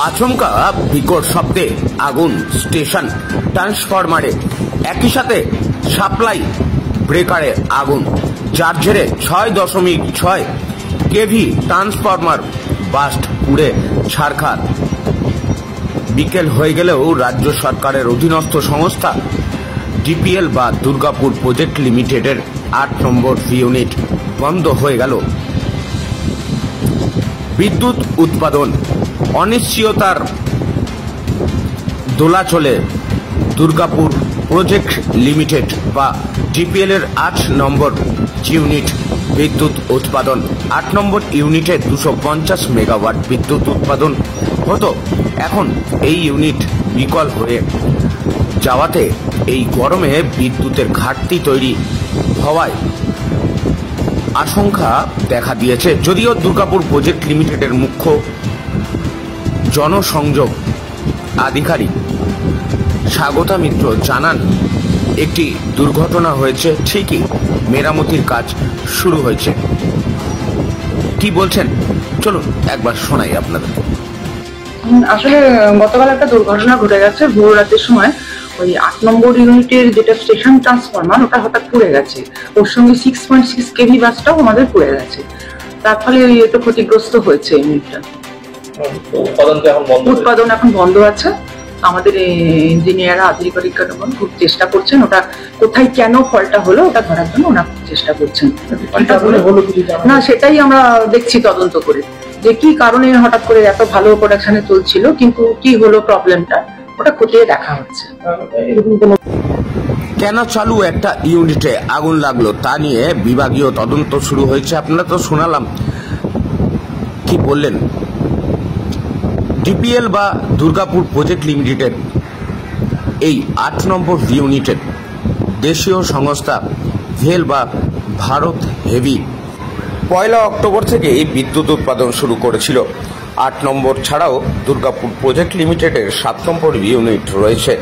আচমকা বিকট শব্দে আগুন স্টেশন ট্রান্সফরমারে, একই সাথে সাপ্লাই ব্রেকারে আগুন, যার জেরে 6.6 কেভি ট্রান্সফরমার বাস্ট পুড়ে ছারখার। বিকেল হয়ে গেলেও রাজ্য সরকারের অধীনস্থ সংস্থা ডিপিএল বা দুর্গাপুর প্রজেক্ট লিমিটেডের 8 নম্বর ইউনিট বন্ধ হয়ে গেল। বিদ্যুৎ উৎপাদন অনিশ্চয়তার দোলাচলে দুর্গাপুর প্রজেক্ট লিমিটেড বা ডিপিএল এর 8 নম্বর ইউনিট বিদ্যুৎ উৎপাদন। 8 নম্বর ইউনিটে 250 মেগাওয়াট বিদ্যুৎ উৎপাদন হতো। এখন এই ইউনিট বিকল হয়ে যাওয়াতে এই গরমে বিদ্যুতের ঘাটতি তৈরি হওয়ায় আশঙ্কা দেখা দিয়েছে। যদিও দুর্গাপুর প্রজেক্ট লিমিটেডের মুখ্য জনসংযোগ আধিকারিক স্বাগতা মিত্র জানান, একটি দুর্ঘটনা হয়েছে, ঠিকই মেরামতির কাজ শুরু হয়েছে। কি বলছেন চলুন একবার শোনাই আপনাদের। আসলে গতকাল একটা দুর্ঘটনা ঘটে গেছে ভোর রাতের সময়। ওই 8 নম্বর ইউনিটের যেটা স্টেশন ট্রান্সফরমার, ওটা হঠাৎ পুড়ে গেছে। ওর সঙ্গে 6.6 কেভি বাসটাও আমাদের পুড়ে গেছে। তার ফলে একটু ক্ষতিগ্রস্ত হয়েছে ইউনিটটা। উৎপাদন এখন বন্ধ আছে। আমাদের ইঞ্জিনিয়াররা আধিকারিকগণ খুব চেষ্টা করছেন ওটা কোথায় কেন ফলটা হলো ওটা ধরার জন্য ওরা চেষ্টা করছেন। না, সেটাই আমরা দেখছি তদন্ত করে, যে কি কারণে হঠাৎ করে এত ভালো প্রোডাকশনে চলছিল কিন্তু কি হলো প্রবলেমটা, ওটা খতিয়ে দেখা হচ্ছে। কেন চালু একটা ইউনিটে আগুন লাগলো তা নিয়ে বিভাগীয় তদন্ত শুরু হয়েছে। আপনারা তো শোনালাম কি বললেন। ডিপিএল বা দুর্গাপুর প্রজেক্ট লিমিটেড এই 8 নম্বর ইউনিটের দেশীয় সংস্থা ভেল বা ভারত হেভি 1 অক্টোবর থেকে বিদ্যুৎ উৎপাদন শুরু করেছিল। 8 নম্বর ছাড়াও দুর্গাপুর প্রজেক্ট লিমিটেডের 7 নম্বর ইউনিট রয়েছে,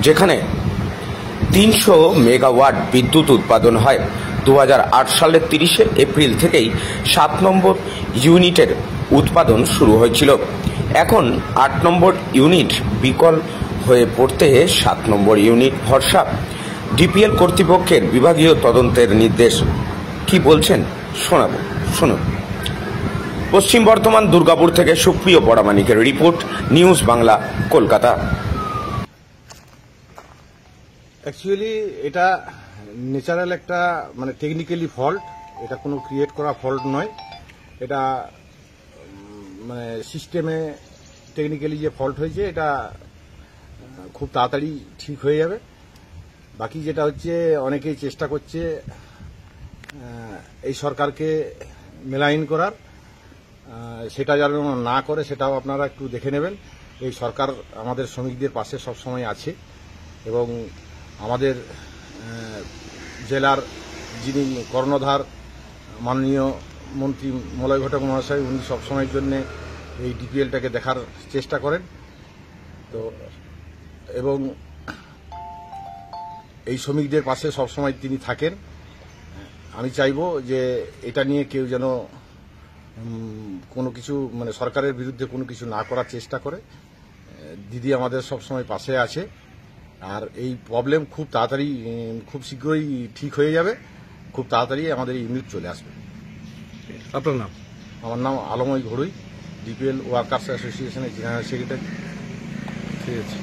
যেখানে 300 মেগাওয়াট বিদ্যুৎ উৎপাদন হয়। 2008 সালের 30 এপ্রিল থেকেই 7 নম্বর ইউনিটের উৎপাদন শুরু হয়েছিল। এখন 8 নম্বর ইউনিট বিকল হয়ে পড়তে 7 নম্বর ইউনিট ভরসা। ডিপিএল কর্তৃপক্ষের বিভাগীয় তদন্তের নির্দেশ। কি বলছেন শোনাবো, শুনুন। পশ্চিম বর্ধমান দুর্গাপুর থেকে সুপ্রিয় পরামানিকের report, news Bangla, Kolkata. Actually এটা ন্যাচারাল একটা মানে টেকনিক্যালি ফল্ট, এটা কোনো ক্রিয়েট করা ফল্ট নয়। এটা মানে সিস্টেমে টেকনিক্যালি যে ফল্ট হয়েছে এটা খুব তাড়াতাড়ি ঠিক হয়ে যাবে। বাকি যেটা হচ্ছে অনেকেই চেষ্টা করছে এই সরকারকে মেলাইন করার, সেটা যেন না করে সেটাও আপনারা একটু দেখে নেবেন। এই সরকার আমাদের শ্রমিকদের পাশে সবসময় আছে এবং আমাদের জেলার যিনি কর্ণধার মাননীয় মন্ত্রী মলয় ঘটক মহাশয়, উনি সবসময়ের জন্য এই ডিপিএলটাকে দেখার চেষ্টা করেন। তো এবং এই শ্রমিকদের পাশে সবসময় তিনি থাকেন। আমি চাইব যে এটা নিয়ে কেউ যেন কোনো কিছু মানে সরকারের বিরুদ্ধে কোনো কিছু না করার চেষ্টা করে। দিদি আমাদের সবসময় পাশে আছে আর এই প্রবলেম খুব তাড়াতাড়ি খুব শীঘ্রই ঠিক হয়ে যাবে। খুব তাড়াতাড়ি আমাদের ইউনিট চলে আসবে। আপনার নাম? আমার নাম আলময় ঘড়ুই, ডিপিএল ওয়ার্কার্স অ্যাসোসিয়েশনের জেনারেল সেক্রেটারি। ঠিক আছে।